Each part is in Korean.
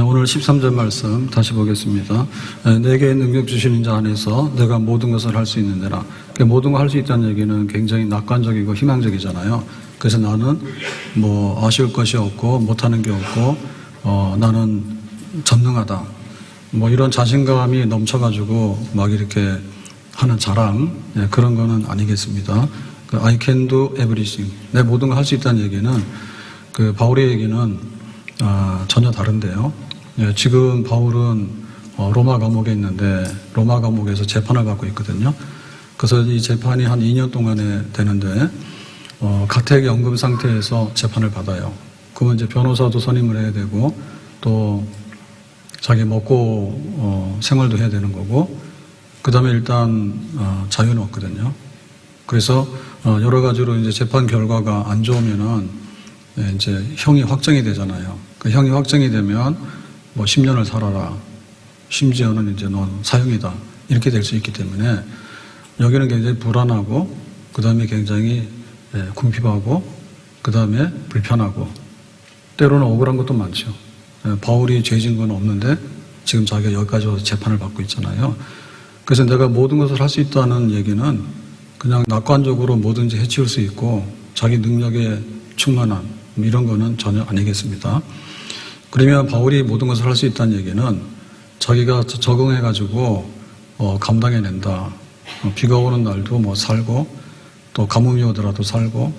오늘 13절 말씀 다시 보겠습니다. 내게 능력 주시는 자 안에서 내가 모든 것을 할 수 있느니라. 모든 걸 할 수 있다는 얘기는 굉장히 낙관적이고 희망적이잖아요. 그래서 나는 뭐 아쉬울 것이 없고 못하는 게 없고 나는 전능하다. 뭐 이런 자신감이 넘쳐가지고 막 이렇게 하는 자랑, 그런 거는 아니겠습니다. I can do everything. 내 모든 걸 할 수 있다는 얘기는 바울의 얘기는 전혀 다른데요. 지금 바울은 로마 감옥에 있는데 로마 감옥에서 재판을 받고 있거든요. 그래서 이 재판이 한 2년 동안에 되는데 가택 연금 상태에서 재판을 받아요. 그러면 이제 변호사도 선임을 해야 되고 또 자기 먹고 생활도 해야 되는 거고 그 다음에 일단 자유는 없거든요. 그래서 여러 가지로 이제 재판 결과가 안 좋으면은 이제 형이 확정이 되잖아요. 그 형이 확정이 되면 뭐 10년을 살아라. 심지어는 이제 넌 사형이다. 이렇게 될 수 있기 때문에 여기는 굉장히 불안하고 그 다음에 굉장히 궁핍하고 그 다음에 불편하고 때로는 억울한 것도 많죠. 바울이 죄 지은 건 없는데 지금 자기가 여기까지 와서 재판을 받고 있잖아요. 그래서 내가 모든 것을 할 수 있다는 얘기는 그냥 낙관적으로 뭐든지 해치울 수 있고 자기 능력에 충만한 이런 거는 전혀 아니겠습니다. 그러면 바울이 모든 것을 할 수 있다는 얘기는 자기가 적응해가지고 감당해낸다. 비가 오는 날도 뭐 살고 또 가뭄이 오더라도 살고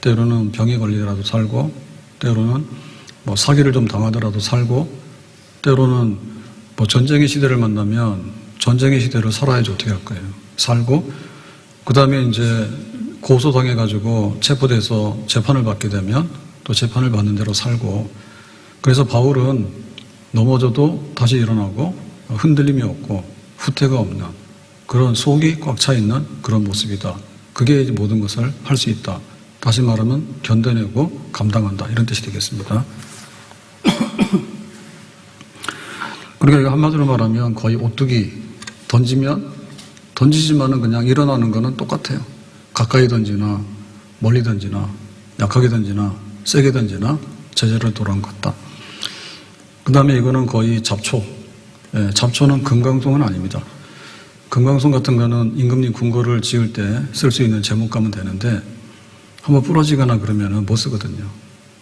때로는 병에 걸리더라도 살고 때로는 뭐 사기를 좀 당하더라도 살고 때로는 뭐 전쟁의 시대를 만나면 전쟁의 시대를 살아야지 어떻게 할 거예요. 살고 그 다음에 이제 고소당해가지고 체포돼서 재판을 받게 되면 또 재판을 받는 대로 살고 그래서 바울은 넘어져도 다시 일어나고 흔들림이 없고 후퇴가 없는 그런 속이 꽉 차 있는 그런 모습이다. 그게 이제 모든 것을 할 수 있다. 다시 말하면 견뎌내고 감당한다. 이런 뜻이 되겠습니다. 그러니까 한마디로 말하면 거의 오뚜기 던지지만은 그냥 일어나는 거는 똑같아요. 가까이 던지나 멀리 던지나 약하게 던지나 세게 던지나 제자리로 돌아온 것 같다. 그 다음에 이거는 거의 잡초. 잡초는 금강송은 아닙니다. 금강송 같은 거는 임금님 궁궐을 지을 때 쓸 수 있는 제목감은 되는데 한번 부러지거나 그러면 못 쓰거든요.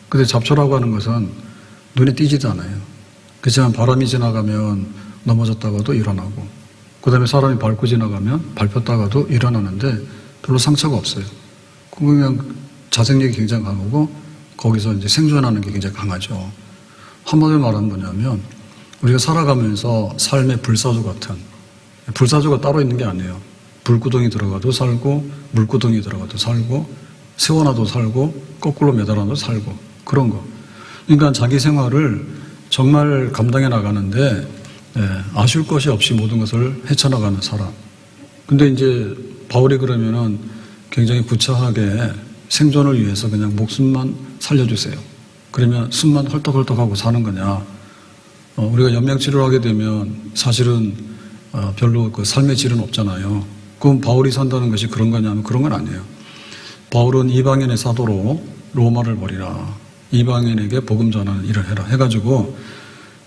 근데 잡초라고 하는 것은 눈에 띄지도 않아요. 그렇지만 바람이 지나가면 넘어졌다가도 일어나고 그 다음에 사람이 밟고 지나가면 밟혔다가도 일어나는데 별로 상처가 없어요. 그러면 자생력이 굉장히 강하고 거기서 이제 생존하는 게 굉장히 강하죠. 한마디로 말하면 뭐냐면 우리가 살아가면서 삶의 불사조 같은 불사조가 따로 있는 게 아니에요. 불구덩이 들어가도 살고 물구덩이 들어가도 살고 세워놔도 살고 거꾸로 매달아도 살고 그런 거. 그러니까 자기 생활을 정말 감당해 나가는데 아쉬울 것이 없이 모든 것을 헤쳐나가는 사람. 근데 이제 바울이 그러면은 굉장히 구차하게 생존을 위해서 그냥 목숨만 살려주세요. 그러면 숨만 헐떡헐떡하고 사는 거냐. 우리가 연명치료를 하게 되면 사실은 별로 그 삶의 질은 없잖아요. 그럼 바울이 산다는 것이 그런 거냐면 그런 건 아니에요. 바울은 이방인의 사도로 로마를 벌이라. 이방인에게 복음 전하는 일을 해라. 해가지고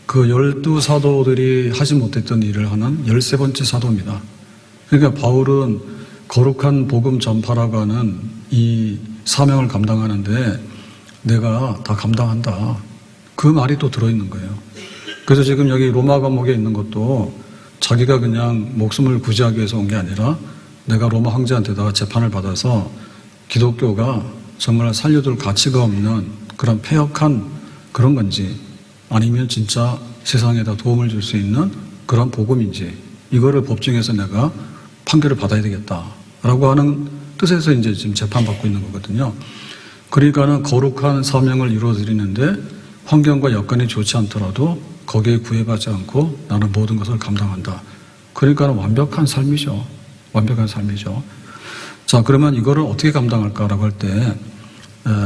그 12사도들이 하지 못했던 일을 하는 13번째 사도입니다. 그러니까 바울은 거룩한 복음 전파라고 하는 이 사명을 감당하는데 내가 다 감당한다. 그 말이 또 들어있는 거예요. 그래서 지금 여기 로마 감옥에 있는 것도 자기가 그냥 목숨을 구제하기 위해서 온 게 아니라 내가 로마 황제한테다가 재판을 받아서 기독교가 정말 살려둘 가치가 없는 그런 폐역한 그런 건지 아니면 진짜 세상에다 도움을 줄 수 있는 그런 복음인지 이거를 법정에서 내가 판결을 받아야 되겠다라고 하는 뜻에서 이제 지금 재판받고 있는 거거든요. 그러니까는 거룩한 사명을 이루어드리는데 환경과 여건이 좋지 않더라도 거기에 구애받지 않고 나는 모든 것을 감당한다. 그러니까는 완벽한 삶이죠. 완벽한 삶이죠. 자, 그러면 이거를 어떻게 감당할까라고 할 때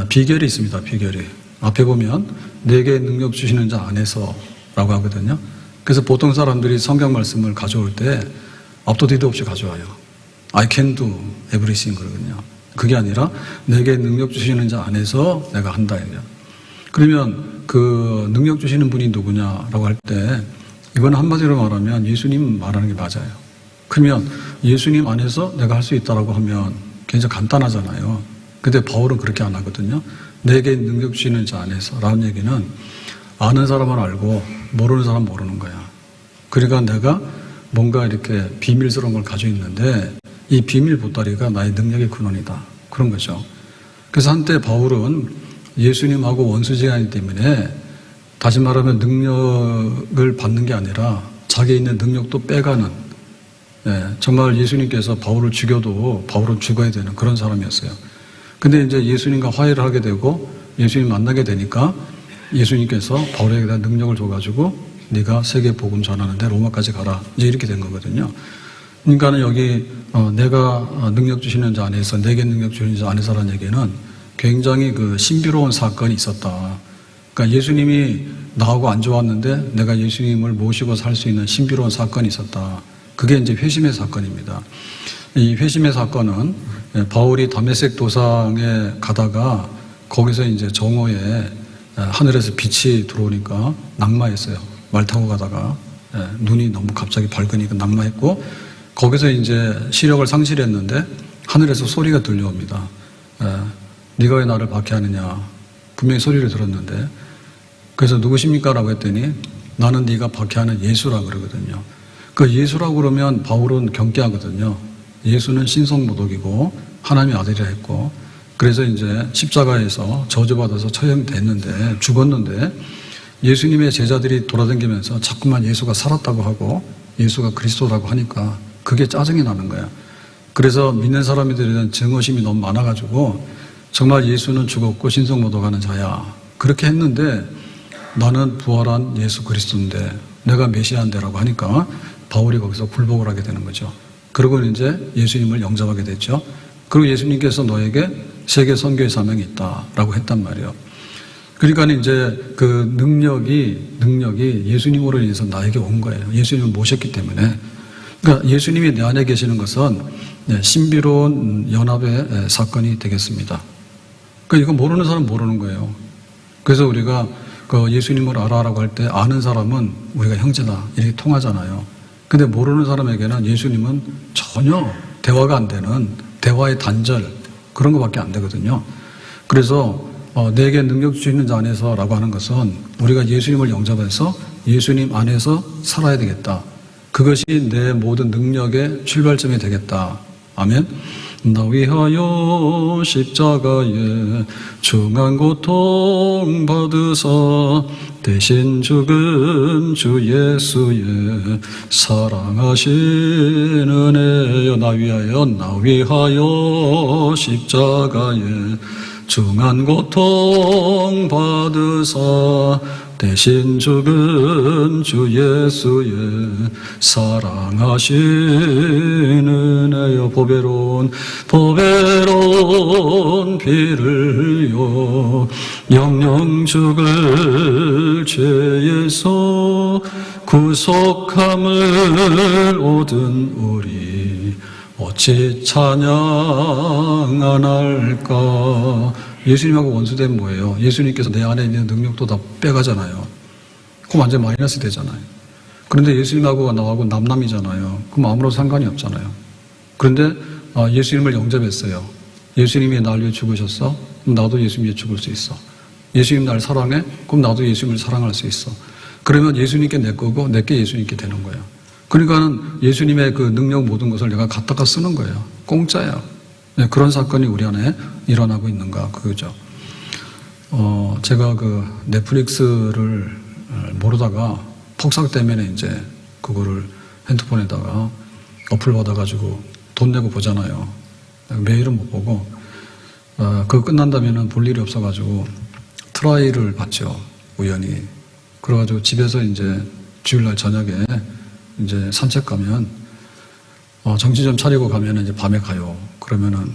비결이 있습니다. 비결이. 앞에 보면 내게 능력 주시는 자 안에서 라고 하거든요. 그래서 보통 사람들이 성경 말씀을 가져올 때 앞도 뒤도 없이 가져와요. I can do everything 그러거든요. 그게 아니라 내게 능력 주시는 자 안에서 내가 한다. 그러면 그 그 능력 주시는 분이 누구냐라고 할 때 이건 한마디로 말하면 예수님 말하는 게 맞아요. 그러면 예수님 안에서 내가 할 수 있다라고 하면 굉장히 간단하잖아요. 근데 바울은 그렇게 안 하거든요. 내게 능력 주시는 자 안에서 라는 얘기는 아는 사람은 알고 모르는 사람은 모르는 거야. 그러니까 내가 뭔가 이렇게 비밀스러운 걸 가지고 있는데 이 비밀 보따리가 나의 능력의 근원이다. 그런 거죠. 그래서 한때 바울은 예수님하고 원수지간이기 때문에 다시 말하면 능력을 받는 게 아니라 자기에 있는 능력도 빼가는, 정말 예수님께서 바울을 죽여도 바울은 죽어야 되는 그런 사람이었어요. 근데 이제 예수님과 화해를 하게 되고 예수님 만나게 되니까 예수님께서 바울에게 대한 능력을 줘가지고 네가 세계 복음 전하는데 로마까지 가라. 이제 이렇게 된 거거든요. 그러니까는 여기 내가 능력 주시는 자 안에서 내게 능력 주시는 자 안에서라는 얘기는 굉장히 그 신비로운 사건이 있었다. 그러니까 예수님이 나하고 안 좋았는데 내가 예수님을 모시고 살 수 있는 신비로운 사건이 있었다. 그게 이제 회심의 사건입니다. 이 회심의 사건은 바울이 다메섹 도상에 가다가 거기서 이제 정오에 하늘에서 빛이 들어오니까 낙마했어요. 말 타고 가다가 눈이 너무 갑자기 밝으니까 낙마했고 거기서 이제 시력을 상실했는데 하늘에서 소리가 들려옵니다. 네가 왜 나를 박해하느냐. 분명히 소리를 들었는데 그래서 누구십니까? 라고 했더니 나는 네가 박해하는 예수라고 그러거든요. 그 예수라고 그러면 바울은 경계하거든요. 예수는 신성모독이고 하나님의 아들이라 했고 그래서 이제 십자가에서 저주받아서 처형됐는데 죽었는데 예수님의 제자들이 돌아다니면서 자꾸만 예수가 살았다고 하고 예수가 그리스도라고 하니까 그게 짜증이 나는 거야. 그래서 믿는 사람들에 대한 증오심이 너무 많아가지고 정말 예수는 죽었고 신성모독하는 자야. 그렇게 했는데 나는 부활한 예수 그리스도인데 내가 메시아인데라고 하니까 바울이 거기서 굴복을 하게 되는 거죠. 그리고 이제 예수님을 영접하게 됐죠. 그리고 예수님께서 너에게 세계 선교의 사명이 있다라고 했단 말이에요. 그러니까 이제 그 능력이 예수님으로 인해서 나에게 온 거예요. 예수님을 모셨기 때문에. 그러니까 예수님이 내 안에 계시는 것은 신비로운 연합의 사건이 되겠습니다. 그러니까 이거 모르는 사람은 모르는 거예요. 그래서 우리가 그 예수님을 알아라고 할 때 아는 사람은 우리가 형제다 이렇게 통하잖아요. 근데 모르는 사람에게는 예수님은 전혀 대화가 안 되는 대화의 단절 그런 것밖에 안 되거든요. 그래서 내게 능력 주시는 자 안에서라고 하는 것은 우리가 예수님을 영접해서 예수님 안에서 살아야 되겠다. 그것이 내 모든 능력의 출발점이 되겠다. 아멘. 나 위하여 십자가에 중한 고통 받으사 대신 죽은 주 예수의 사랑하신 은혜여. 나 위하여 십자가에 중한 고통 받으사 대신 죽은 주 예수의 사랑하신 은혜여. 보배로운 피를 흘려 영영 죽을 죄에서 구속함을 얻은 우리 어찌 찬양 안 할까. 예수님하고 원수되면 뭐예요? 예수님께서 내 안에 있는 능력도 다 빼가잖아요. 그럼 완전 마이너스 되잖아요. 그런데 예수님하고 나하고 남남이잖아요. 그럼 아무런 상관이 없잖아요. 그런데 예수님을 영접했어요. 예수님이 날 위해 죽으셨어? 그럼 나도 예수님 위해 죽을 수 있어. 예수님 날 사랑해? 그럼 나도 예수님을 사랑할 수 있어. 그러면 예수님께 내 거고 내게 예수님께 되는 거예요. 그러니까는 예수님의 그 능력 모든 것을 내가 갖다가 쓰는 거예요. 공짜예요. 네, 그런 사건이 우리 안에 일어나고 있는가 그거죠. 제가 그 넷플릭스를 모르다가 폭삭 때문에 이제 그거를 핸드폰에다가 어플 받아가지고 돈 내고 보잖아요. 매일은 못 보고 그거 끝난다면은 볼 일이 없어가지고 트라이를 봤죠. 우연히. 그래가지고 집에서 이제 주일날 저녁에 이제 산책 가면 정신 좀 차리고 가면은 이제 밤에 가요. 그러면은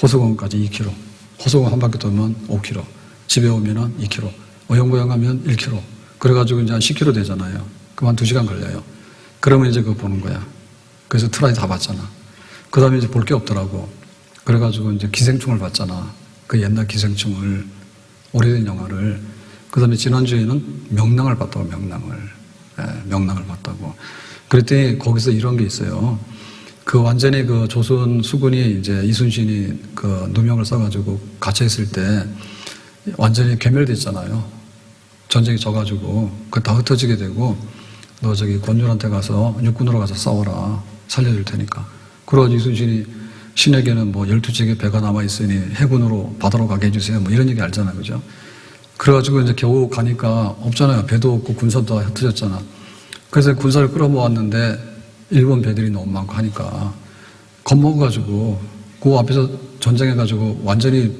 호수공원까지 2km, 호수공원 한 바퀴 돌면 5km, 집에 오면은 2km, 어영부영 하면 1km. 그래가지고 이제 한 10km 되잖아요. 그럼 한 2시간 걸려요. 그러면 이제 그거 보는 거야. 그래서 트라이 다 봤잖아. 그 다음에 이제 볼 게 없더라고. 그래가지고 이제 기생충을 봤잖아. 그 옛날 기생충을, 오래된 영화를. 그 다음에 지난주에는 명랑을 봤다고, 명랑을 봤다고. 그랬더니 거기서 이런 게 있어요. 그 완전히 그 조선 수군이 이제 이순신이 그 누명을 써가지고 갇혀있을 때 완전히 괴멸됐잖아요. 전쟁이 져가지고. 그 다 흩어지게 되고, 너 저기 권율한테 가서 육군으로 가서 싸워라. 살려줄 테니까. 그러고 이순신이 신에게는 뭐 12척의 배가 남아있으니 해군으로 바다로 가게 해주세요. 뭐 이런 얘기 알잖아요. 그죠? 그래가지고 이제 겨우 가니까 없잖아요. 배도 없고 군사도 다 흩어졌잖아. 그래서 군사를 끌어모았는데 일본 배들이 너무 많고 하니까 겁먹어가지고 그 앞에서 전쟁해가지고 완전히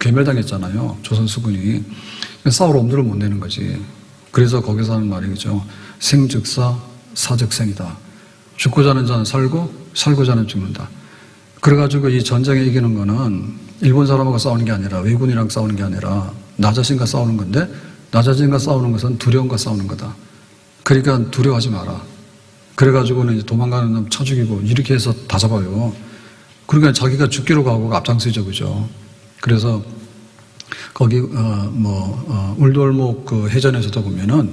괴멸당했잖아요. 조선 수군이. 싸울 엄두를 못 내는 거지. 그래서 거기서 하는 말이죠. 생즉사, 사즉생이다. 죽고자 하는 자는 살고, 살고자 하는 죽는다. 그래가지고 이 전쟁에 이기는 거는 일본 사람하고 싸우는 게 아니라 외군이랑 싸우는 게 아니라 나 자신과 싸우는 건데 나 자신과 싸우는 것은 두려움과 싸우는 거다. 그러니까 두려워하지 마라. 그래가지고는 이제 도망가는 놈 쳐 죽이고 이렇게 해서 다 잡아요. 그러니까 자기가 죽기로 가고 앞장서죠. 그죠? 그래서 거기 울돌목 그 해전에서도 보면은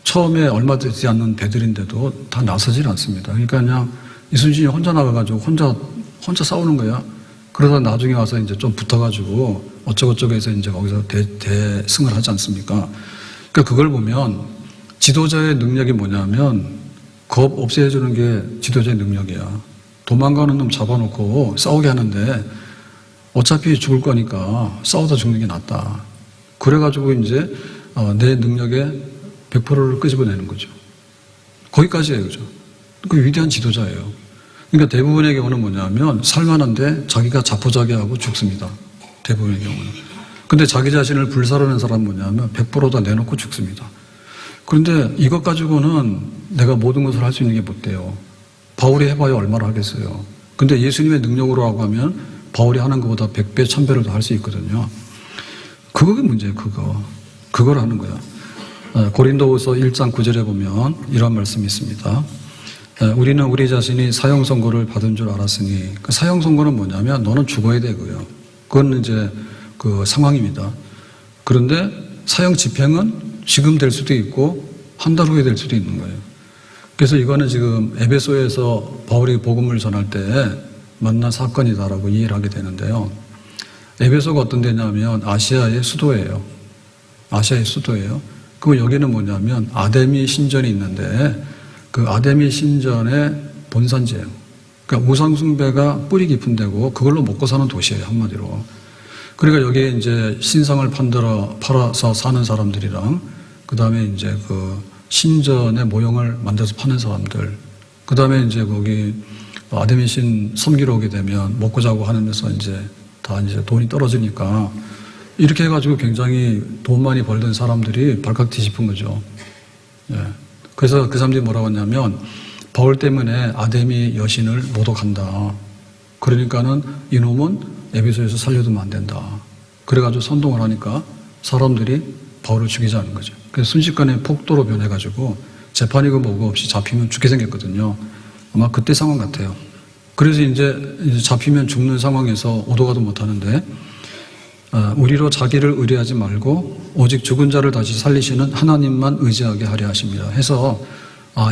처음에 얼마 되지 않는 배들인데도 다 나서질 않습니다. 그러니까 그냥 이순신이 혼자 나가가지고 혼자 싸우는 거야. 그러다 나중에 와서 이제 좀 붙어가지고 어쩌고저쩌고 해서 이제 거기서 대승을 하지 않습니까? 그러니까 그걸 보면 지도자의 능력이 뭐냐면 겁 없애주는 게 지도자의 능력이야. 도망가는 놈 잡아놓고 싸우게 하는데 어차피 죽을 거니까 싸우다 죽는 게 낫다. 그래가지고 이제 내 능력의 100%를 끄집어내는 거죠. 거기까지예요. 그죠? 그 위대한 지도자예요. 그러니까 대부분의 경우는 뭐냐면 살만한데 자기가 자포자기하고 죽습니다. 대부분의 경우는. 근데 자기 자신을 불사르는 사람은 뭐냐면 100% 다 내놓고 죽습니다. 그런데 이것 가지고는 내가 모든 것을 할 수 있는 게 못 돼요. 바울이 해봐야 얼마나 하겠어요. 근데 예수님의 능력으로 하고 하면 바울이 하는 것보다 100배, 1000배를 더 할 수 있거든요. 그게 문제예요. 그걸 하는 거야. 고린도후서 1장 9절에 보면 이런 말씀이 있습니다. 우리는 우리 자신이 사형 선고를 받은 줄 알았으니 그 사형 선고는 뭐냐면 너는 죽어야 되고요. 그건 이제 그 상황입니다. 그런데 사형 집행은 지금 될 수도 있고 한 달 후에 될 수도 있는 거예요. 그래서 이거는 지금 에베소에서 바울이 복음을 전할 때 만난 사건이다라고 이해를 하게 되는데요. 에베소가 어떤 데냐면 아시아의 수도예요. 아시아의 수도예요. 그럼 여기는 뭐냐면 아데미 신전이 있는데 그 아데미 신전의 본산지예요. 그러니까 우상숭배가 뿌리 깊은 데고 그걸로 먹고 사는 도시예요. 한마디로. 그러니까 여기에 이제 신상을 팔아서 사는 사람들이랑 그 다음에 이제 그 신전의 모형을 만들어서 파는 사람들. 그 다음에 이제 거기 아데미 신 섬기러 오게 되면 먹고 자고 하는 데서 이제 다 이제 돈이 떨어지니까 이렇게 해가지고 굉장히 돈 많이 벌던 사람들이 발칵 뒤집은 거죠. 예. 그래서 그 사람들이 뭐라고 했냐면 바울 때문에 아데미 여신을 모독한다. 그러니까는 이놈은 에베소에서 살려두면 안 된다. 그래가지고 선동을 하니까 사람들이 바울을 죽이자는 거죠. 그래서 순식간에 폭도로 변해가지고 재판이고 뭐고 없이 잡히면 죽게 생겼거든요. 아마 그때 상황 같아요. 그래서 이제 잡히면 죽는 상황에서 오도 가도 못하는데 우리로 자기를 의뢰하지 말고 오직 죽은 자를 다시 살리시는 하나님만 의지하게 하려 하십니다. 해서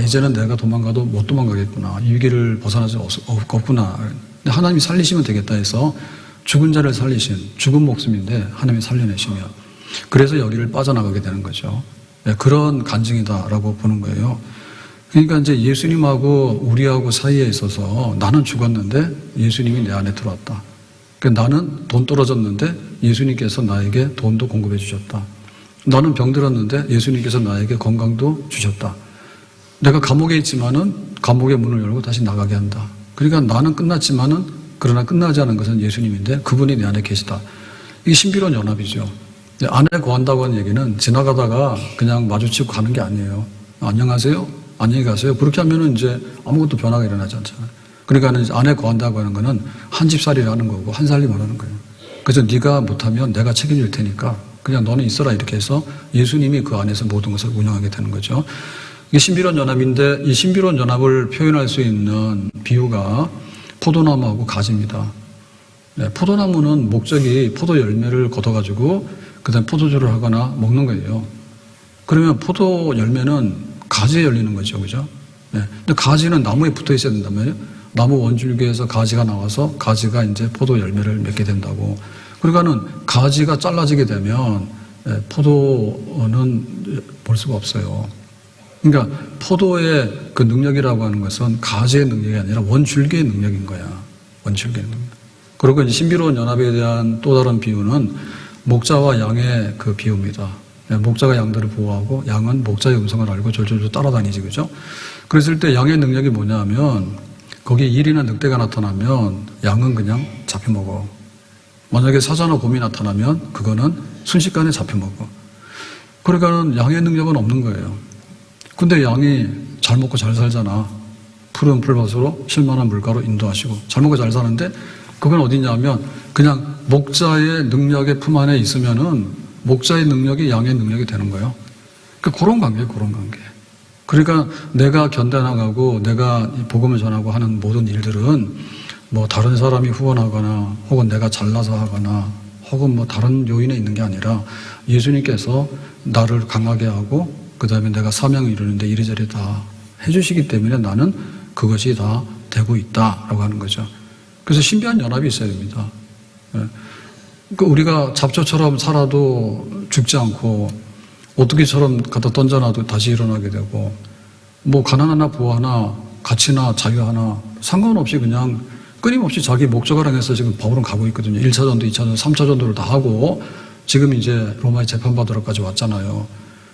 이제는 내가 도망가도 못 도망가겠구나. 이 위기를 벗어날 수 없구나. 근데 하나님이 살리시면 되겠다 해서 죽은 자를 살리신 죽은 목숨인데 하나님이 살려내시면 그래서 여기를 빠져나가게 되는 거죠. 네, 그런 간증이다라고 보는 거예요. 그러니까 이제 예수님하고 우리하고 사이에 있어서 나는 죽었는데 예수님이 내 안에 들어왔다. 그러니까 나는 돈 떨어졌는데 예수님께서 나에게 돈도 공급해 주셨다. 나는 병들었는데 예수님께서 나에게 건강도 주셨다. 내가 감옥에 있지만은 감옥의 문을 열고 다시 나가게 한다. 그러니까 나는 끝났지만은 그러나 끝나지 않은 것은 예수님인데 그분이 내 안에 계시다. 이게 신비로운 연합이죠. 안에 구한다고 하는 얘기는 지나가다가 그냥 마주치고 가는 게 아니에요. 안녕하세요. 안녕히 가세요. 그렇게 하면은 이제 아무것도 변화가 일어나지 않잖아요. 그러니까 안에 구한다고 하는 거는 한 집살이라는 거고 한 살림을 하는 거예요. 그래서 네가 못하면 내가 책임질 테니까 그냥 너는 있어라 이렇게 해서 예수님이 그 안에서 모든 것을 운영하게 되는 거죠. 이게 신비로운 연합인데 이 신비로운 연합을 표현할 수 있는 비유가 포도나무하고 가지입니다. 네, 포도나무는 목적이 포도 열매를 걷어가지고 그 다음에 포도주를 하거나 먹는 거예요. 그러면 포도 열매는 가지에 열리는 거죠. 그죠? 네. 근데 가지는 나무에 붙어 있어야 된단 말이에요. 나무 원줄기에서 가지가 나와서 가지가 이제 포도 열매를 맺게 된다고. 그러니까는 가지가 잘라지게 되면 포도는 볼 수가 없어요. 그러니까 포도의 그 능력이라고 하는 것은 가지의 능력이 아니라 원줄기의 능력인 거야. 원줄기의 능력. 그리고 이제 신비로운 연합에 대한 또 다른 비유는 목자와 양의 그 비유입니다. 목자가 양들을 보호하고 양은 목자의 음성을 알고 졸졸졸 따라다니지, 그죠? 그랬을 때 양의 능력이 뭐냐면 거기에 일이나 늑대가 나타나면 양은 그냥 잡혀먹어. 만약에 사자나 곰이 나타나면 그거는 순식간에 잡혀먹어. 그러니까는 양의 능력은 없는 거예요. 근데 양이 잘 먹고 잘 살잖아. 푸른 풀밭으로 실만한 물가로 인도하시고 잘 먹고 잘 사는데 그건 어디냐면 그냥 목자의 능력의 품 안에 있으면은 목자의 능력이 양의 능력이 되는 거예요. 그러니까 그런 관계예요, 그런 관계. 그러니까 내가 견뎌나가고 내가 복음을 전하고 하는 모든 일들은 뭐 다른 사람이 후원하거나 혹은 내가 잘나서 하거나 혹은 뭐 다른 요인에 있는 게 아니라 예수님께서 나를 강하게 하고 그 다음에 내가 사명을 이루는데 이리저리 다 해주시기 때문에 나는 그것이 다 되고 있다라고 하는 거죠. 그래서 신비한 연합이 있어야 됩니다. 그러니까 우리가 잡초처럼 살아도 죽지 않고 오뚜기처럼 갖다 던져놔도 다시 일어나게 되고 뭐 가난하나 부하나 가치나 자유하나 상관없이 그냥 끊임없이 자기 목적을 향해서 지금 바울은 가고 있거든요. 1차전도 2차전도 3차전도를 다 하고 지금 이제 로마의 재판받으러까지 왔잖아요.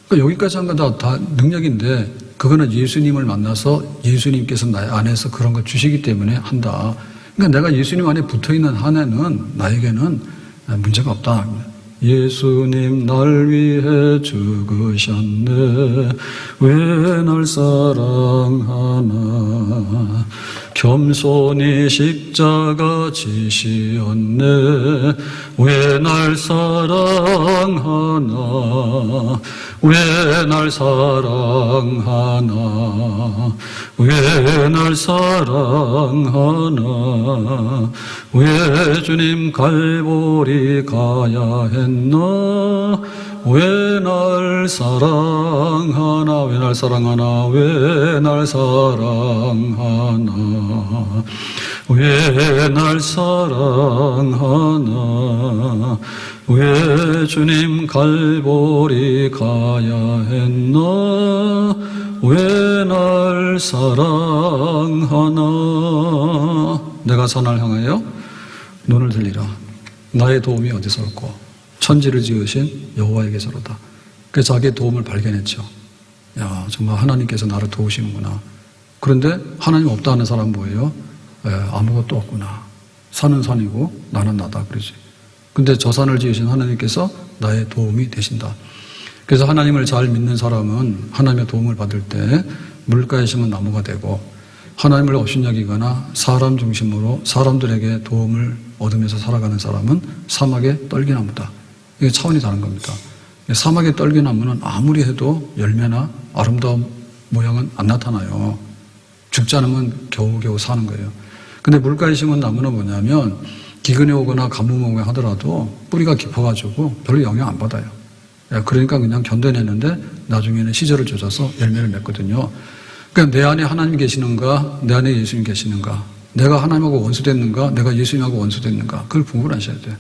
그러니까 여기까지 한 건 다 능력인데 그거는 예수님을 만나서 예수님께서 나의 안에서 그런 걸 주시기 때문에 한다. 그러니까 내가 예수님 안에 붙어있는 한에는 나에게는 문제가 없다. 예수님 날 위해 죽으셨네. 왜 날 사랑하나. 겸손히 십자가 지시었네. 왜 날 사랑하나. 왜 날 사랑하나. 왜 날 사랑하나. 왜 주님 갈보리 가야 했나. 왜 날 사랑하나. 왜 날 사랑하나. 왜 날 사랑하나. 왜 날 사랑하나. 왜 주님 갈보리 가야 했나. 왜 날 사랑하나. 내가 선을 향하여 눈을 들리라. 나의 도움이 어디서 올꼬. 천지를 지으신 여호와에게서로다. 그래서 자기의 도움을 발견했죠. 야, 정말 하나님께서 나를 도우시는구나. 그런데 하나님 없다 하는 사람은 뭐예요? 아무것도 없구나. 산은 산이고 나는 나다 그러지. 근데 저 산을 지으신 하나님께서 나의 도움이 되신다. 그래서 하나님을 잘 믿는 사람은 하나님의 도움을 받을 때 물가에 심은 나무가 되고 하나님을 업신여기거나 사람 중심으로 사람들에게 도움을 얻으면서 살아가는 사람은 사막의 떨기나무다. 이게 차원이 다른 겁니다. 사막의 떨기나무는 아무리 해도 열매나 아름다운 모양은 안 나타나요. 죽지 않으면 겨우겨우 사는 거예요. 근데 물가에 심은 나무는 뭐냐면 기근이 오거나 가뭄이 오거나 하더라도 뿌리가 깊어가지고 별로 영향 안 받아요. 그러니까 그냥 견뎌내는데 나중에는 시절을 젖어서 열매를 맺거든요. 그러니까 내 안에 하나님 계시는가, 내 안에 예수님 계시는가, 내가 하나님하고 원수됐는가, 내가 예수님하고 원수됐는가, 그걸 구분하셔야 돼요.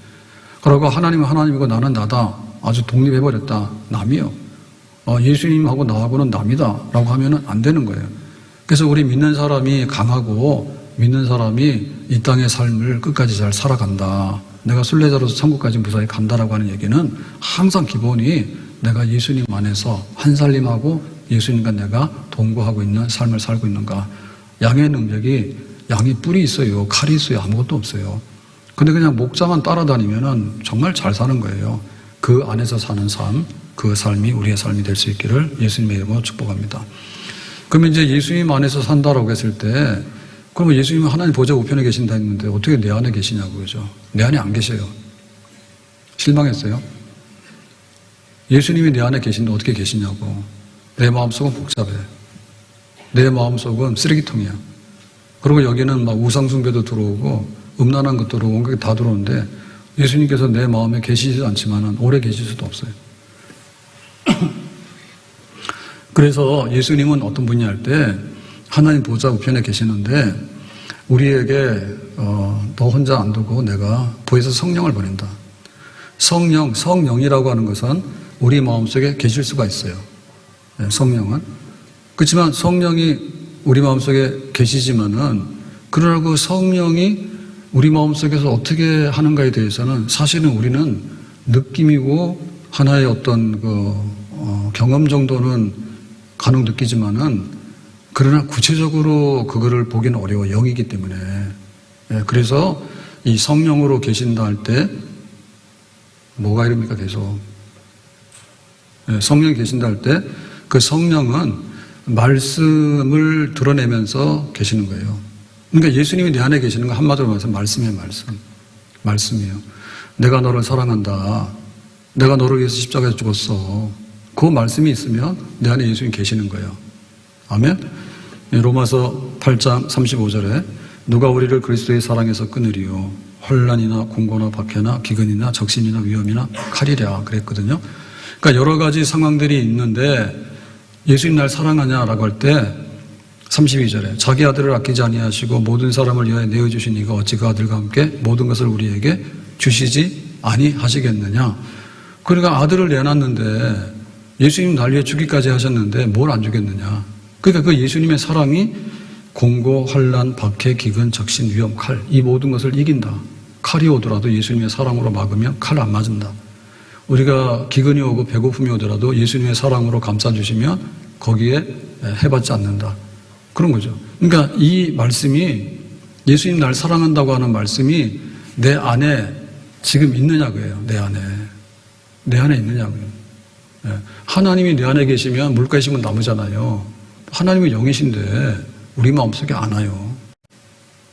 그러고 하나님은 하나님이고 나는 나다. 아주 독립해버렸다. 남이요. 예수님하고 나하고는 남이다. 라고 하면은 안 되는 거예요. 그래서 우리 믿는 사람이 강하고 믿는 사람이 이 땅의 삶을 끝까지 잘 살아간다. 내가 순례자로서 천국까지 무사히 간다라고 하는 얘기는 항상 기본이 내가 예수님 안에서 한 살림하고 예수님과 내가 동거하고 있는 삶을 살고 있는가. 양의 능력이 양이 뿔이 있어요. 칼이 있어요. 아무것도 없어요. 근데 그냥 목자만 따라다니면은 정말 잘 사는 거예요. 그 안에서 사는 삶, 그 삶이 우리의 삶이 될 수 있기를 예수님의 이름으로 축복합니다. 그러면 이제 예수님 안에서 산다라고 했을 때 그러면 예수님은 하나님 보좌 우편에 계신다 했는데 어떻게 내 안에 계시냐고 그죠? 내 안에 안 계셔요. 실망했어요? 예수님이 내 안에 계신데 어떻게 계시냐고. 내 마음속은 복잡해. 내 마음속은 쓰레기통이야. 그리고 여기는 막 우상숭배도 들어오고 음란한 것도 들어오고 온갖 게 다 들어오는데 예수님께서 내 마음에 계시지도 않지만은 오래 계실 수도 없어요. 그래서 예수님은 어떤 분이 할 때 하나님 보좌 우편에 계시는데 우리에게 너 혼자 안 두고 내가 보혜사 성령을 보낸다. 성령이라고 하는 것은 우리 마음속에 계실 수가 있어요. 성령은. 그렇지만 성령이 우리 마음속에 계시지만은 그러나 그 성령이 우리 마음속에서 어떻게 하는가에 대해서는 사실은 우리는 느낌이고 하나의 어떤 경험 정도는 간혹 느끼지만은 그러나 구체적으로 그거를 보기는 어려워. 영이기 때문에. 그래서 이 성령으로 계신다 할 때 뭐가 이릅니까? 계속. 성령이 계신다 할 때 그 성령은 말씀을 드러내면서 계시는 거예요. 그러니까 예수님이 내 안에 계시는 건 한마디로 말해서 말씀이에요. 말씀이에요. 내가 너를 사랑한다. 내가 너를 위해서 십자가에 죽었어. 그 말씀이 있으면 내 안에 예수님이 계시는 거예요. 아멘? 로마서 8장 35절에 누가 우리를 그리스도의 사랑에서 끊으리요. 혼란이나 공고나 박해나 기근이나 적신이나 위험이나 칼이랴 그랬거든요. 그러니까 여러 가지 상황들이 있는데 예수님 날 사랑하냐라고 할 때 32절에 자기 아들을 아끼지 아니하시고 모든 사람을 위하여 내어주신 이가 어찌 그 아들과 함께 모든 것을 우리에게 주시지 아니하시겠느냐. 그러니까 아들을 내놨는데 예수님 날 위해 주기까지 하셨는데 뭘 안 주겠느냐. 그러니까 그 예수님의 사랑이 공고, 환난, 박해, 기근, 적신, 위험, 칼 이 모든 것을 이긴다. 칼이 오더라도 예수님의 사랑으로 막으면 칼 안 맞은다. 우리가 기근이 오고 배고픔이 오더라도 예수님의 사랑으로 감싸주시면 거기에 해받지 않는다. 그런 거죠. 그러니까 이 말씀이 예수님 날 사랑한다고 하는 말씀이 내 안에 지금 있느냐고요. 내 안에 있느냐고요. 하나님이 내 안에 계시면 물가에 심은 나무잖아요. 하나님이 영이신데 우리 마음속에 안 와요.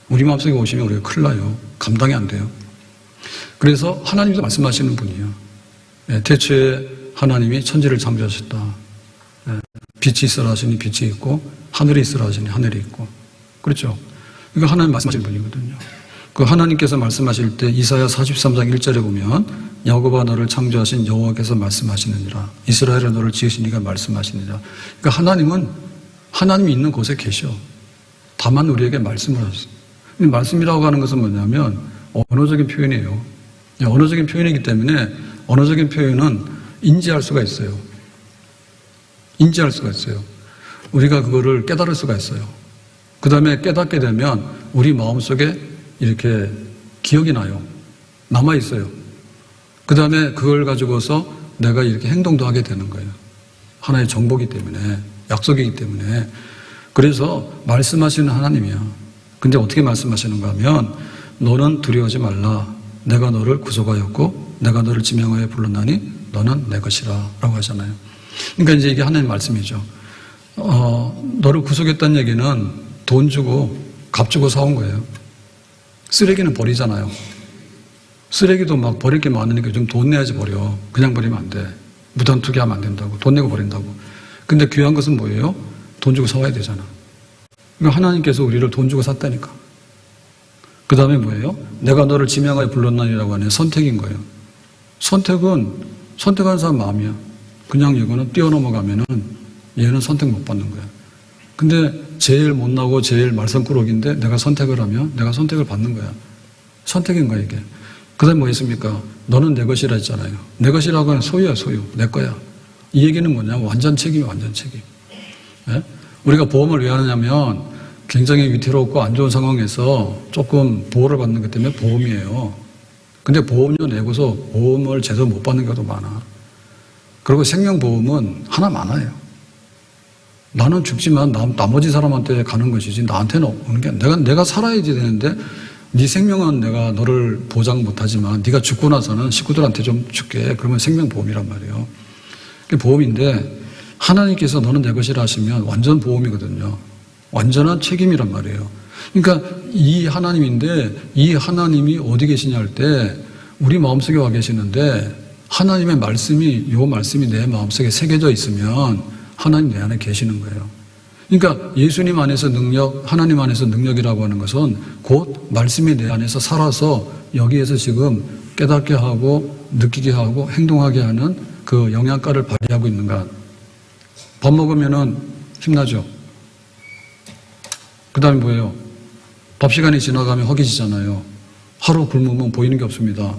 우리 마음속에 오시면 우리가 큰일 나요. 감당이 안 돼요. 그래서 하나님도 말씀하시는 분이에요. 태초에 하나님이 천지를 창조하셨다. 빛이 있으라 하시니 빛이 있고 하늘이 있으라 하시니 하늘이 있고. 그렇죠. 이거 하나님 말씀하시는 분이거든요. 그 하나님께서 말씀하실 때 이사야 43장 1절에 보면 야곱아 너를 창조하신 여호와께서 말씀하시느니라. 이스라엘아 너를 지으신 이가 말씀하시느니라. 그러니까 하나님이 있는 곳에 계셔. 다만 우리에게 말씀을 하셨어요. 말씀이라고 하는 것은 뭐냐면 언어적인 표현이에요. 언어적인 표현이기 때문에 언어적인 표현은 인지할 수가 있어요. 우리가 그거를 깨달을 수가 있어요. 그 다음에 깨닫게 되면 우리 마음속에 이렇게 기억이 나요. 남아있어요. 그 다음에 그걸 가지고서 내가 이렇게 행동도 하게 되는 거예요. 하나의 정보이기 때문에, 약속이기 때문에. 그래서 말씀하시는 하나님이야. 근데 어떻게 말씀하시는가 하면 너는 두려워하지 말라. 내가 너를 구속하였고 내가 너를 지명하여 불렀나니 너는 내 것이라 라고 하잖아요. 그러니까 이제 이게 하나님 말씀이죠. 너를 구속했다는 얘기는 돈 주고 값 주고 사온 거예요. 쓰레기는 버리잖아요. 쓰레기도 막 버릴 게 많으니까 좀 돈 내야지 버려. 그냥 버리면 안 돼. 무단 투기하면 안 된다고. 돈 내고 버린다고. 근데 귀한 것은 뭐예요? 돈 주고 사와야 되잖아. 그러니까 하나님께서 우리를 돈 주고 샀다니까. 그 다음에 뭐예요? 내가 너를 지명하여 불렀나니라고 하는 선택인 거예요. 선택한 사람 마음이야. 그냥 이거는 뛰어넘어가면은 얘는 선택 못 받는 거야. 근데 제일 못나고 제일 말썽꾸러기인데 내가 선택을 하면 내가 선택을 받는 거야. 선택인 거야, 이게. 그 다음에 뭐 있습니까? 너는 내 것이라 했잖아요. 내 것이라고 하는 소유야, 소유. 내 거야. 이 얘기는 뭐냐면 완전 책임이야, 완전 책임. 예? 우리가 보험을 왜 하느냐면 굉장히 위태롭고 안 좋은 상황에서 조금 보호를 받는 것 때문에 보험이에요. 근데 보험료 내고서 보험을 제대로 못 받는 경우도 많아. 그리고 생명보험은 하나 많아요. 나는 죽지만 나머지 사람한테 가는 것이지 나한테는 오는 게 내가 살아야지 되는데 네 생명은 내가 너를 보장 못하지만 네가 죽고 나서는 식구들한테 좀 줄게. 그러면 생명보험이란 말이에요. 그게 보험인데 하나님께서 너는 내 것이라 하시면 완전 보험이거든요. 완전한 책임이란 말이에요. 그러니까 이 하나님인데 이 하나님이 어디 계시냐 할 때 우리 마음속에 와 계시는데 하나님의 말씀이 이 말씀이 내 마음속에 새겨져 있으면 하나님 내 안에 계시는 거예요. 그러니까 예수님 안에서 능력, 하나님 안에서 능력이라고 하는 것은 곧 말씀이 내 안에서 살아서 여기에서 지금 깨닫게 하고 느끼게 하고 행동하게 하는 그 영향가를 발휘하고 있는 것. 밥 먹으면은 힘나죠. 그 다음에 뭐예요? 밥 시간이 지나가면 허기지잖아요. 하루 굶으면 보이는 게 없습니다.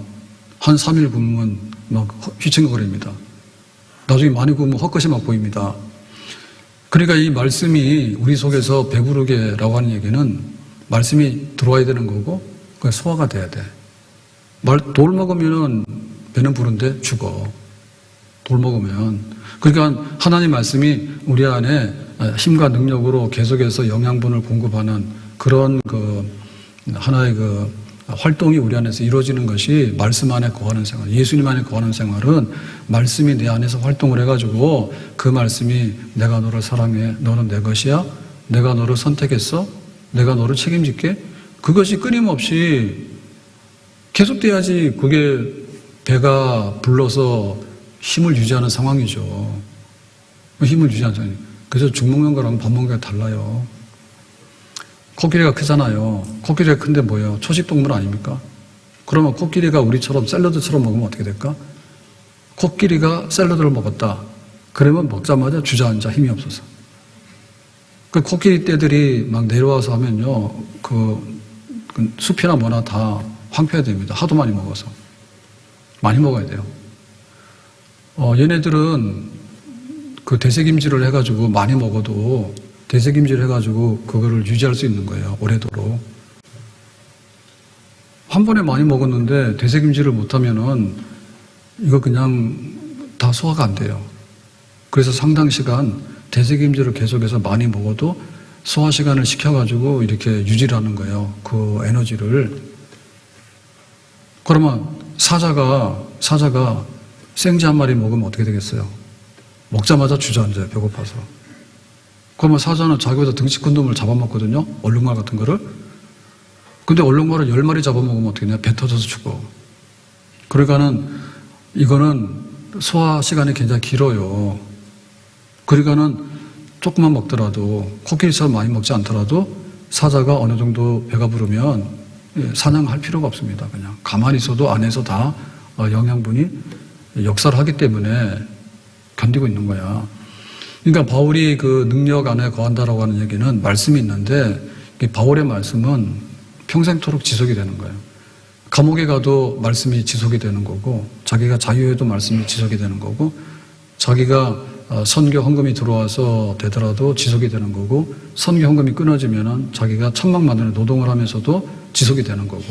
한 3일 굶으면 막 휘청거립니다. 나중에 많이 굶으면 헛것이 막 보입니다. 그러니까 이 말씀이 우리 속에서 배부르게라고 하는 얘기는 말씀이 들어와야 되는 거고 그게 소화가 돼야 돼. 돌 먹으면 배는 부른데 죽어. 돌 먹으면. 그러니까 하나님 말씀이 우리 안에 힘과 능력으로 계속해서 영양분을 공급하는 그런 하나의 활동이 우리 안에서 이루어지는 것이 말씀 안에 거하는 생활, 예수님 안에 거하는 생활은 말씀이 내 안에서 활동을 해가지고 그 말씀이 내가 너를 사랑해, 너는 내 것이야, 내가 너를 선택했어, 내가 너를 책임질게, 그것이 끊임없이 계속돼야지 그게 배가 불러서 힘을 유지하는 상황이죠. 힘을 유지하는 상황이. 그래서 죽 먹는 거랑 밥 먹는 게 달라요. 코끼리가 크잖아요. 코끼리가 큰데 뭐예요? 초식동물 아닙니까? 그러면 코끼리가 우리처럼 샐러드처럼 먹으면 어떻게 될까? 코끼리가 샐러드를 먹었다. 그러면 먹자마자 주저앉아 힘이 없어서. 그 코끼리 떼들이 막 내려와서 하면요. 그 숲이나 뭐나 다 황폐화됩니다. 하도 많이 먹어서. 많이 먹어야 돼요. 얘네들은 그 대책임질을 해가지고 많이 먹어도 대책임질 해가지고 그거를 유지할 수 있는 거예요. 오래도록. 한 번에 많이 먹었는데 대책임질을 못하면은 이거 그냥 다 소화가 안 돼요. 그래서 상당 시간 대책임질을 계속해서 많이 먹어도 소화 시간을 시켜가지고 이렇게 유지를 하는 거예요. 그 에너지를. 그러면 사자가 생쥐 한 마리 먹으면 어떻게 되겠어요? 먹자마자 주저앉아요. 배고파서. 그러면 사자는 자기보다 덩치 큰 놈을 잡아먹거든요. 얼룩말 같은 거를. 근데 얼룩말을 10마리 잡아먹으면 어떻게 되냐? 배 터져서 죽어. 그러니까는 이거는 소화 시간이 굉장히 길어요. 그러니까는 조금만 먹더라도 코끼리처럼 많이 먹지 않더라도 사자가 어느 정도 배가 부르면 사냥할 필요가 없습니다. 그냥 가만히 있어도 안에서 다 영양분이 역사를 하기 때문에 견디고 있는 거야. 그러니까 바울이 그 능력 안에 거한다라고 하는 얘기는 말씀이 있는데 바울의 말씀은 평생토록 지속이 되는 거예요. 감옥에 가도 말씀이 지속이 되는 거고 자기가 자유에도 말씀이 지속이 되는 거고 자기가 선교 헌금이 들어와서 되더라도 지속이 되는 거고 선교 헌금이 끊어지면은 자기가 천막만원의 노동을 하면서도 지속이 되는 거고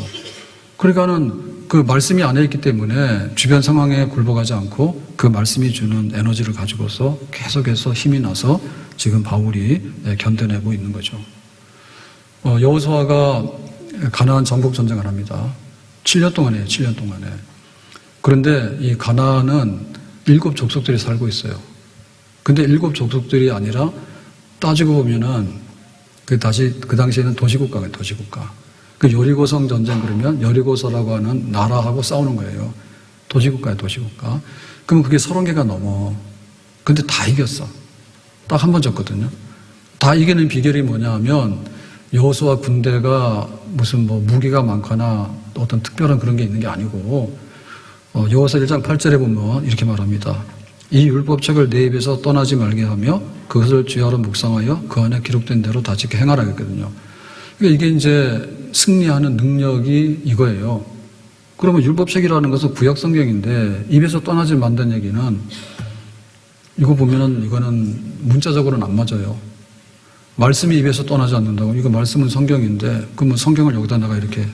그러니까는 그 말씀이 안에 있기 때문에 주변 상황에 굴복하지 않고 그 말씀이 주는 에너지를 가지고서 계속해서 힘이 나서 지금 바울이 견뎌내고 있는 거죠. 여호수아가 가나안 정복 전쟁을 합니다. 7년 동안 해요. 7년 동안에. 그런데 이 가나안은 7 족속들이 살고 있어요. 근데 7 족속들이 아니라 따지고 보면은 그 당시에는 도시국가예요. 도시국가. 그 여리고성 전쟁 그러면 여리고서라고 하는 나라하고 싸우는 거예요. 도시국가예요. 도시국가. 그러면 그게 30개가 넘어. 근데 다 이겼어. 딱 한 번 졌거든요. 다 이기는 비결이 뭐냐 하면 여호수아 군대가 무슨 무기가 많거나 어떤 특별한 그런 게 있는 게 아니고 여호수아 1장 8절에 보면 이렇게 말합니다. 이 율법책을 내 입에서 떠나지 말게 하며 그것을 주야로 묵상하여 그 안에 기록된 대로 다 지켜 행하라 했거든요. 그러니까 이게 이제 승리하는 능력이 이거예요. 그러면 율법책이라는 것은 구약 성경인데 입에서 떠나지 말다는 얘기는 이거 보면은 이거는 문자적으로는 안 맞아요. 말씀이 입에서 떠나지 않는다고. 이거 말씀은 성경인데 그러면 성경을 여기다 내가 이렇게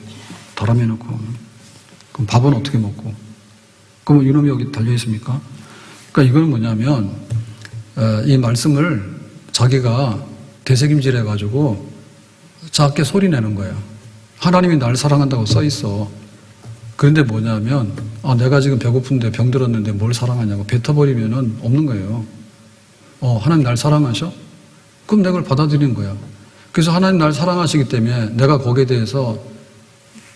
달아매놓고 그럼 밥은 어떻게 먹고 그러면 이놈이 여기 달려 있습니까? 그러니까 이건 뭐냐면 이 말씀을 자기가 되새김질해 가지고 작게 소리 내는 거예요. 하나님이 날 사랑한다고 써 있어. 그런데 뭐냐면 내가 지금 배고픈데 병들었는데 뭘 사랑하냐고 뱉어버리면은 없는 거예요. 하나님 날 사랑하셔? 그럼 내가 그걸 받아들이는 거야. 그래서 하나님 날 사랑하시기 때문에 내가 거기에 대해서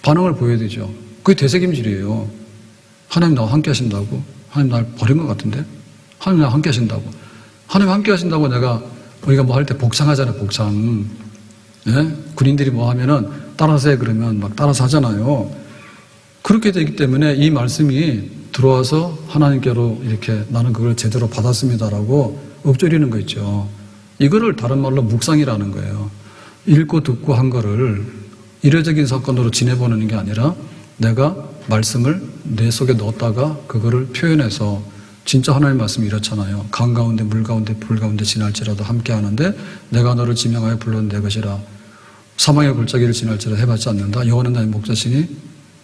반응을 보여야 되죠. 그게 되새김질이에요. 하나님 나와 함께 하신다고? 하나님 날 버린 것 같은데? 하나님 나와 함께 하신다고? 하나님 함께 하신다고 우리가 뭐 할 때 복창하잖아요. 복창. 예? 군인들이 뭐 하면은 따라서 해 그러면 막 따라서 하잖아요. 그렇게 되기 때문에 이 말씀이 들어와서 하나님께로 이렇게 나는 그걸 제대로 받았습니다라고 읊조리는 거 있죠. 이거를 다른 말로 묵상이라는 거예요. 읽고 듣고 한 거를 일회적인 사건으로 지내보는 게 아니라 내가 말씀을 내 속에 넣었다가 그거를 표현해서 진짜 하나님의 말씀이 이렇잖아요. 강 가운데 물 가운데 불 가운데 지날지라도 함께 하는데 내가 너를 지명하여 불러온 내 것이라. 사망의 골짜기를 지날지라도 해봤지 않는다. 여호와는 나의 목자시니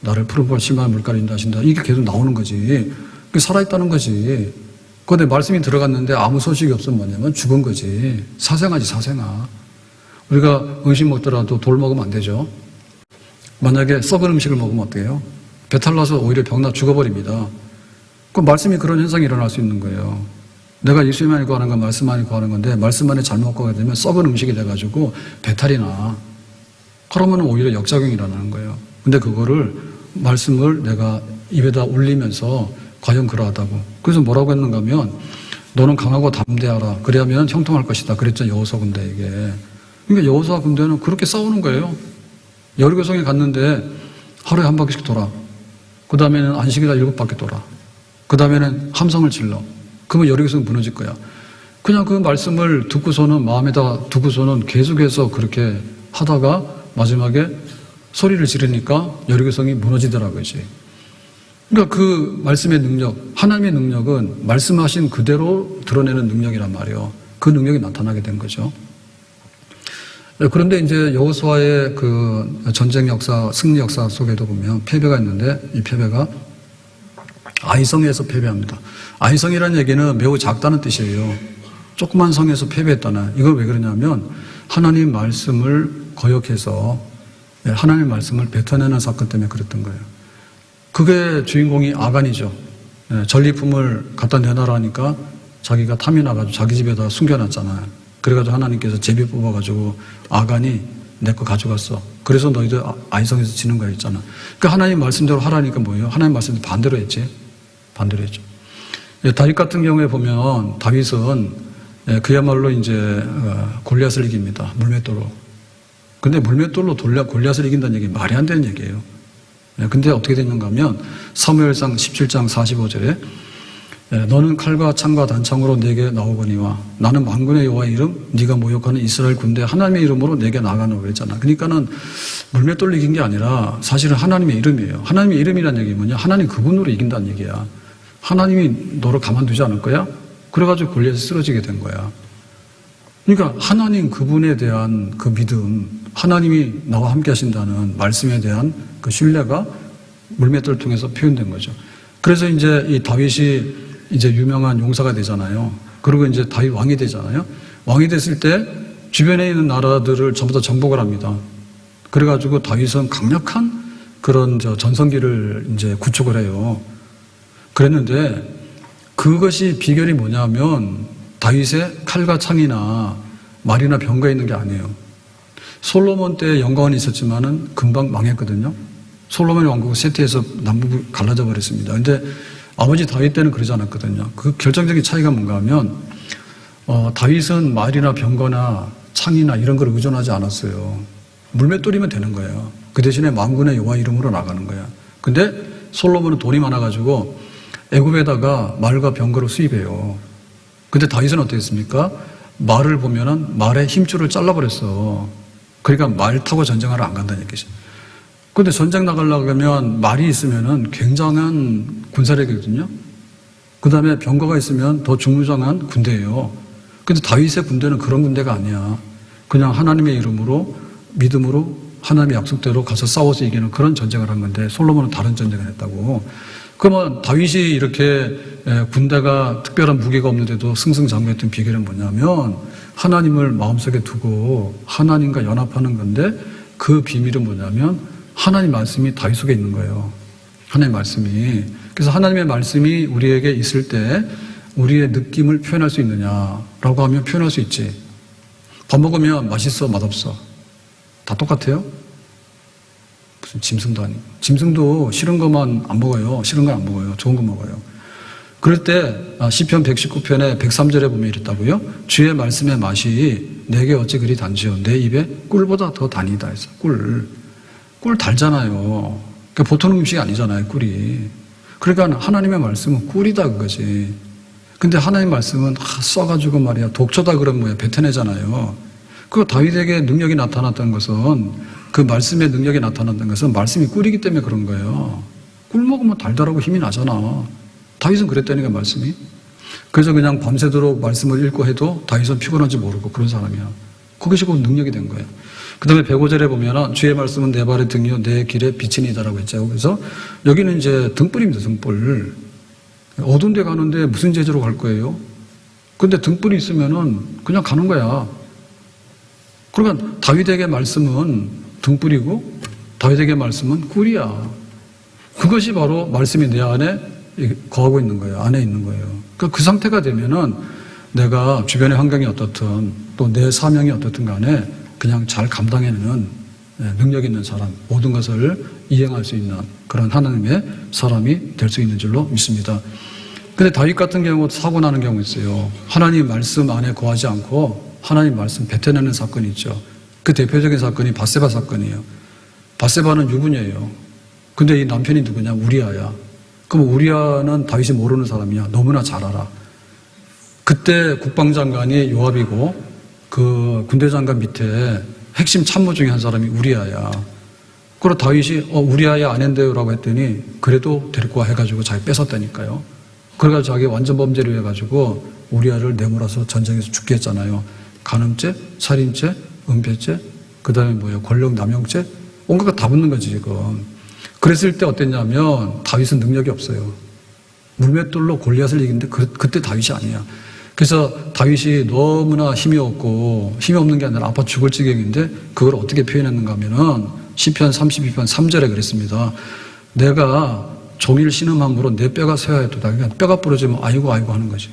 나를 푸른 볼 심한 물가를 인도하신다. 이게 계속 나오는 거지. 그게 살아있다는 거지. 그런데 말씀이 들어갔는데 아무 소식이 없으면 뭐냐면 죽은 거지. 사생아지 사생아. 우리가 음식 먹더라도 돌 먹으면 안 되죠. 만약에 썩은 음식을 먹으면 어때요? 배탈 나서 오히려 병나 죽어버립니다. 그 말씀이 그런 현상이 일어날 수 있는 거예요. 내가 예수님만이 구하는 건 말씀만이 구하는 건데 말씀만이 잘못 구하게 되면 썩은 음식이 돼가지고 배탈이 나. 그러면 오히려 역작용이 일어나는 거예요. 근데 그거를 말씀을 내가 입에다 올리면서 과연 그러하다고. 그래서 뭐라고 했는가 하면 너는 강하고 담대하라. 그래야면 형통할 것이다. 그랬죠. 여호수아 군대에게. 그러니까 여호수아 군대는 그렇게 싸우는 거예요. 여리고성에 갔는데 하루에 한 바퀴씩 돌아. 그 다음에는 안식일날 7바퀴 돌아. 그 다음에는 함성을 질러. 그러면 여리고성 무너질 거야. 그냥 그 말씀을 듣고서는 마음에다 두고서는 계속해서 그렇게 하다가 마지막에 소리를 지르니까 여리고성이 무너지더라고요. 그러니까 그 말씀의 능력, 하나님의 능력은 말씀하신 그대로 드러내는 능력이란 말이에요. 그 능력이 나타나게 된 거죠. 그런데 이제 여호수아의 그 전쟁 역사, 승리 역사 속에도 보면 패배가 있는데 이 패배가 아이성에서 패배합니다. 아이성이라는 얘기는 매우 작다는 뜻이에요. 조그만 성에서 패배했다는. 이걸 왜 그러냐면 하나님 말씀을 거역해서 하나님 말씀을 뱉어내는 사건 때문에 그랬던 거예요. 그게 주인공이 아간이죠. 전리품을 갖다 내놔라니까 자기가 탐이 나가지고 자기 집에다 숨겨놨잖아요. 그래가지고 하나님께서 제비 뽑아가지고 아간이 내 거 가져갔어. 그래서 너희들 아이성에서 지는 거야 있잖아. 그러니까 하나님 말씀대로 하라니까 뭐예요? 하나님 말씀대로 반대로 했지. 반대로 했죠. 다윗 같은 경우에 보면 다윗은 그야말로 이제 골리앗을 이깁니다. 물맷돌로. 근데 물맷돌로 골리앗을 이긴다는 얘기 말이 안 되는 얘기예요. 근데 어떻게 됐는가 하면 사무엘상 17장 45절에 너는 칼과 창과 단창으로 내게 나오거니와 나는 만군의 여호와의 이름 네가 모욕하는 이스라엘 군대 하나님의 이름으로 내게 나가노 그랬잖아. 그러니까는 물맷돌로 이긴 게 아니라 사실은 하나님의 이름이에요. 하나님의 이름이라는 얘기 뭐냐? 하나님 그분으로 이긴다는 얘기야. 하나님이 너를 가만두지 않을 거야? 그래가지고 골리앗이 쓰러지게 된 거야. 그러니까 하나님 그분에 대한 그 믿음, 하나님이 나와 함께 하신다는 말씀에 대한 그 신뢰가 물맷돌을 통해서 표현된 거죠. 그래서 이제 이 다윗이 이제 유명한 용사가 되잖아요. 그리고 이제 다윗 왕이 되잖아요. 왕이 됐을 때 주변에 있는 나라들을 전부 다 정복을 합니다. 그래가지고 다윗은 강력한 그런 전성기를 이제 구축을 해요. 그랬는데 그것이 비결이 뭐냐면 다윗의 칼과 창이나 말이나 병거에 있는 게 아니에요. 솔로몬 때 영광은 있었지만은 금방 망했거든요. 솔로몬의 왕국은 세트에서 남북 갈라져 버렸습니다. 근데 아버지 다윗 때는 그러지 않았거든요. 그 결정적인 차이가 뭔가 하면 다윗은 말이나 병거나 창이나 이런 걸 의존하지 않았어요. 물맷돌이면 되는 거예요. 그 대신에 만군의 여호와 이름으로 나가는 거야. 근데 솔로몬은 돈이 많아가지고 애굽에다가 말과 병거를 수입해요. 근데 다윗은 어떻게 했습니까? 말을 보면은 말의 힘줄을 잘라버렸어. 그러니까 말 타고 전쟁하러 안 간다는 얘기죠. 근데 전쟁 나가려고 하면 말이 있으면은 굉장한 군사력이거든요. 그 다음에 병거가 있으면 더 중무장한 군대예요. 근데 다윗의 군대는 그런 군대가 아니야. 그냥 하나님의 이름으로, 믿음으로, 하나님의 약속대로 가서 싸워서 이기는 그런 전쟁을 한 건데 솔로몬은 다른 전쟁을 했다고. 그러면 다윗이 이렇게 군대가 특별한 무기가 없는데도 승승장구했던 비결은 뭐냐면 하나님을 마음속에 두고 하나님과 연합하는 건데 그 비밀은 뭐냐면 하나님 말씀이 다윗 속에 있는 거예요. 하나님 말씀이. 그래서 하나님의 말씀이 우리에게 있을 때 우리의 느낌을 표현할 수 있느냐라고 하면 표현할 수 있지. 밥 먹으면 맛있어, 맛없어. 다 똑같아요? 무슨 짐승도 아니고. 짐승도 싫은 것만 안 먹어요. 싫은 건 안 먹어요. 좋은 거 먹어요. 그럴 때 시편 119편에 103절에 보면 이랬다고요. 주의 말씀의 맛이 내게 어찌 그리 단지요. 내 입에 꿀보다 더 단이다 해서. 꿀 달잖아요. 그러니까 보통 음식이 아니잖아요, 꿀이. 그러니까 하나님의 말씀은 꿀이다 그거지. 근데 하나님 말씀은 써가지고 말이야 독초다 그런 뭐야 뱉어내잖아요. 그 다윗에게 능력이 나타났던 것은 그 말씀의 능력이 나타났던 것은 말씀이 꿀이기 때문에 그런 거예요. 꿀 먹으면 달달하고 힘이 나잖아. 다윗은 그랬다니까 말씀이. 그래서 그냥 밤새도록 말씀을 읽고 해도 다윗은 피곤한지 모르고 그런 사람이야. 그것이 곧 능력이 된 거예요. 그 다음에 105절에 보면 주의 말씀은 내 발의 등이요 내 길의 빛이니다라고 했죠. 그래서 여기는 이제 등불입니다. 등불. 어두운 데 가는데 무슨 제재로 갈 거예요? 근데 등불이 있으면은 그냥 가는 거야. 그러니까 다윗에게 말씀은 등불이고 다윗에게 말씀은 꿀이야. 그것이 바로 말씀이 내 안에 거하고 있는 거예요. 안에 있는 거예요. 그러니까 그 상태가 되면은 내가 주변의 환경이 어떻든 또 내 사명이 어떻든 간에 그냥 잘 감당해내는 능력 있는 사람, 모든 것을 이행할 수 있는 그런 하나님의 사람이 될 수 있는 줄로 믿습니다. 근데 다윗 같은 경우 사고 나는 경우 있어요. 하나님 말씀 안에 거하지 않고 하나님 말씀 뱉어내는 사건이 있죠. 그 대표적인 사건이 밧세바 사건이에요. 밧세바는 유부녀예요. 근데 이 남편이 누구냐? 우리아야. 그럼 우리아는 다윗이 모르는 사람이야. 너무나 잘 알아. 그때 국방장관이 요압이고 그 군대장관 밑에 핵심 참모 중에 한 사람이 우리아야. 그래서 다윗이 우리아의 아낸데요라고 했더니 그래도 데리고 와 해가지고 자기 뺏었다니까요. 그래가지고 자기 완전 범죄를 해가지고 우리아를 내몰아서 전쟁에서 죽게 했잖아요. 간음죄, 살인죄, 은폐죄, 그 다음에 뭐예요? 권력 남용죄, 온갖 거 다 붙는 거지 지금. 그랬을 때 어땠냐면 다윗은 능력이 없어요. 물맷돌로 골리앗을 이기는데 그때 다윗이 아니야. 그래서 다윗이 너무나 힘이 없고 힘이 없는 게 아니라 아파 죽을 지경인데 그걸 어떻게 표현했는가 하면은 시편 32편 3절에 그랬습니다. 내가 종일 신음함으로 내 뼈가 쇠하였도다. 그러니까 뼈가 부러지면 아이고 하는 거지.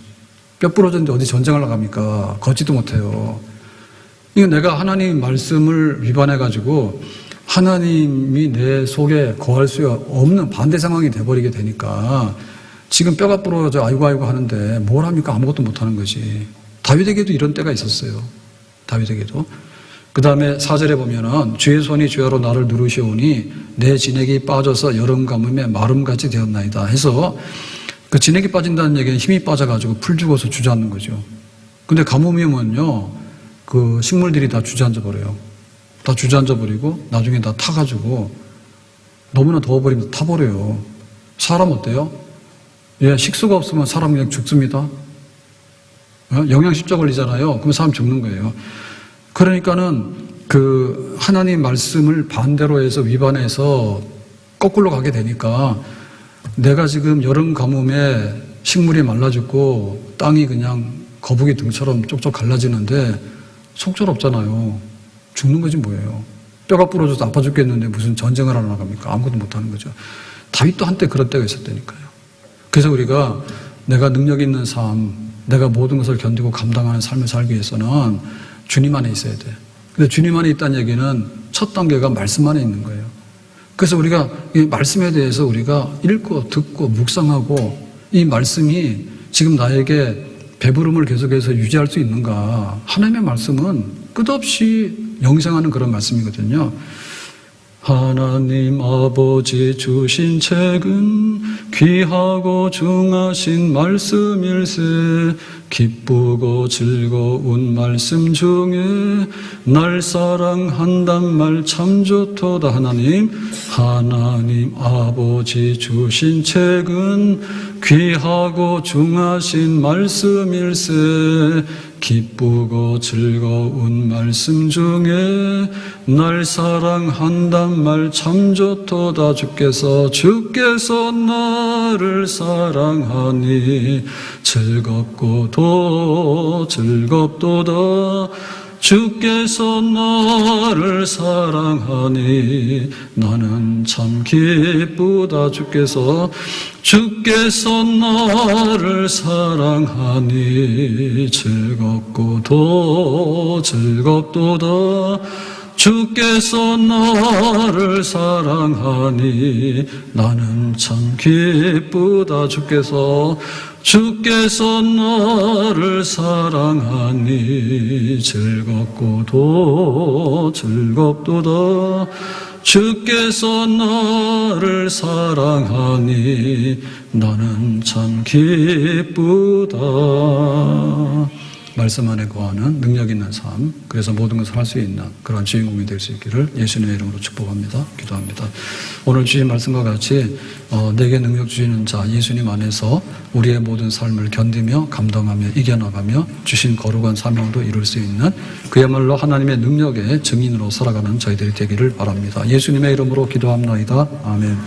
뼈 부러졌는데 어디 전쟁을 나갑니까? 걷지도 못해요. 이거 내가 하나님 말씀을 위반해가지고 하나님이 내 속에 거할 수 없는 반대 상황이 돼버리게 되니까 지금 뼈가 부러져 아이고 하는데 뭘 합니까? 아무것도 못하는 거지. 다윗에게도 이런 때가 있었어요. 다윗에게도. 그 다음에 4절에 보면은 주의 손이 주야로 나를 누르시오니 내 진액이 빠져서 여름 가뭄에 마름같이 되었나이다 해서 그 진액이 빠진다는 얘기는 힘이 빠져가지고 풀 죽어서 주저앉는 거죠. 근데 가뭄이 오면요 그 식물들이 다 주저앉아 버려요. 다 주저앉아 버리고 나중에 다 타가지고 너무나 더워버리면 타버려요. 사람 어때요? 예, 식수가 없으면 사람 그냥 죽습니다. 영양실조 걸리잖아요. 그럼 사람 죽는 거예요. 그러니까는 그 하나님 말씀을 반대로 해서 위반해서 거꾸로 가게 되니까 내가 지금 여름 가뭄에 식물이 말라 죽고 땅이 그냥 거북이 등처럼 쪽쪽 갈라지는데 속절없잖아요. 죽는 거지 뭐예요. 뼈가 부러져서 아파 죽겠는데 무슨 전쟁을 하러 나갑니까? 아무것도 못하는 거죠. 다윗도 한때 그런 때가 있었다니까요. 그래서 우리가 내가 능력 있는 삶, 내가 모든 것을 견디고 감당하는 삶을 살기 위해서는 주님 안에 있어야 돼. 근데 주님 안에 있다는 얘기는 첫 단계가 말씀 안에 있는 거예요. 그래서 우리가 이 말씀에 대해서 우리가 읽고 듣고 묵상하고 이 말씀이 지금 나에게 배부름을 계속해서 유지할 수 있는가. 하나님의 말씀은 끝없이 영생하는 그런 말씀이거든요. 하나님 아버지 주신 책은 귀하고 중하신 말씀일세 기쁘고 즐거운 말씀 중에 날 사랑한단 말 참 좋도다. 하나님 아버지 주신 책은 귀하고 중하신 말씀일세 기쁘고 즐거운 말씀 중에 날 사랑한단 말 참 좋도다. 주께서 나를 사랑하니 즐겁고도 즐겁도다. 주께서 나를 사랑하니 나는 참 기쁘다. 주께서 나를 사랑하니 즐겁고도 즐겁도다. 주께서 나를 사랑하니 나는 참 기쁘다. 주께서 나를 사랑하니 즐겁고도 즐겁도다. 주께서 나를 사랑하니 나는 참 기쁘다. 말씀 안에 거하는 능력 있는 삶, 그래서 모든 것을 할 수 있는 그런 주인공이 될 수 있기를 예수님의 이름으로 축복합니다. 기도합니다. 오늘 주신 말씀과 같이 내게 능력 주시는 자 예수님 안에서 우리의 모든 삶을 견디며 감당하며 이겨나가며 주신 거룩한 사명도 이룰 수 있는 그야말로 하나님의 능력의 증인으로 살아가는 저희들이 되기를 바랍니다. 예수님의 이름으로 기도합나이다. 아멘.